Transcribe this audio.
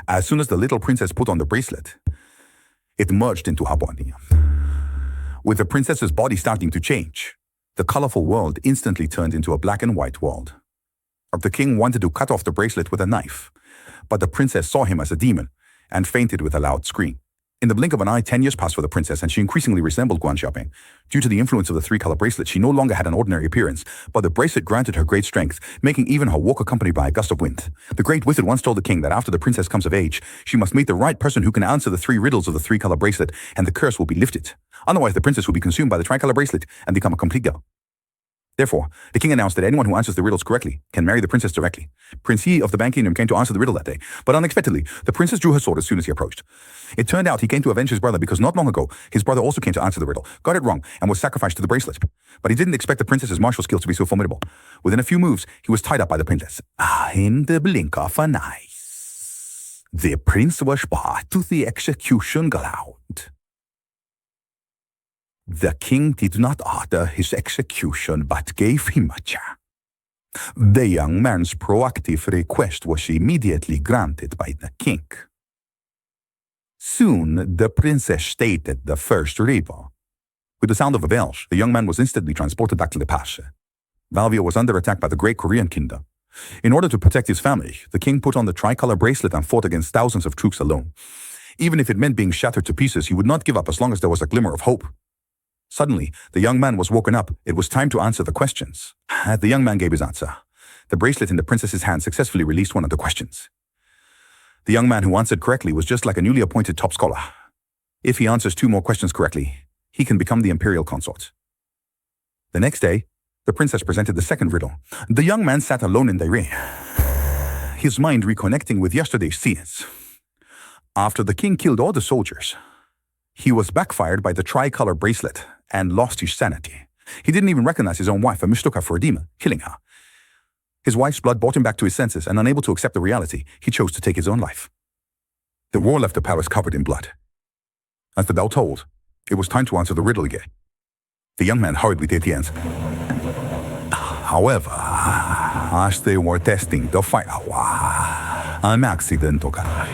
As soon as the little princess put on the bracelet, it merged into her body. With the princess's body starting to change, the colorful world instantly turned into a black and white world. The king wanted to cut off the bracelet with a knife, but the princess saw him as a demon and fainted with a loud scream. In the blink of an eye, 10 years passed for the princess, and she increasingly resembled Guan Xiaoping. Due to the influence of the three-color bracelet, she no longer had an ordinary appearance, but the bracelet granted her great strength, making even her walk accompanied by a gust of wind. The great wizard once told the king that after the princess comes of age, she must meet the right person who can answer the 3 riddles of the three-color bracelet, and the curse will be lifted. Otherwise, the princess will be consumed by the tricolor bracelet and become a complete girl. Therefore, the king announced that anyone who answers the riddles correctly can marry the princess directly. Prince Yi of the Ban Kingdom came to answer the riddle that day, but unexpectedly, the princess drew her sword as soon as he approached. It turned out he came to avenge his brother because not long ago, his brother also came to answer the riddle, got it wrong, and was sacrificed to the bracelet. But he didn't expect the princess's martial skills to be so formidable. Within a few moves, he was tied up by the princess. In the blink of an eye, the prince was brought to the execution ground. The king did not order his execution, but gave him a chance. The young man's proactive request was immediately granted by the king. Soon, the princess stated the first riddle. With the sound of a bell, the young man was instantly transported back to the palace. Valvia was under attack by the great Korean kingdom. In order to protect his family, the king put on the tricolor bracelet and fought against thousands of troops alone. Even if it meant being shattered to pieces, he would not give up as long as there was a glimmer of hope. Suddenly, the young man was woken up. It was time to answer the questions. The young man gave his answer. The bracelet in the princess's hand successfully released one of the questions. The young man who answered correctly was just like a newly appointed top scholar. If he answers 2 more questions correctly, he can become the imperial consort. The next day, the princess presented the second riddle. The young man sat alone in the room, his mind reconnecting with yesterday's scenes. After the king killed all the soldiers, he was backfired by the tricolor bracelet and lost his sanity. He didn't even recognize his own wife and mistook her for a demon, killing her. His wife's blood brought him back to his senses, and unable to accept the reality, he chose to take his own life. The war left the palace covered in blood. As the bell tolled, it was time to answer the riddle again. The young man hurriedly did the answer. However, as they were testing the fire, an accident occurred.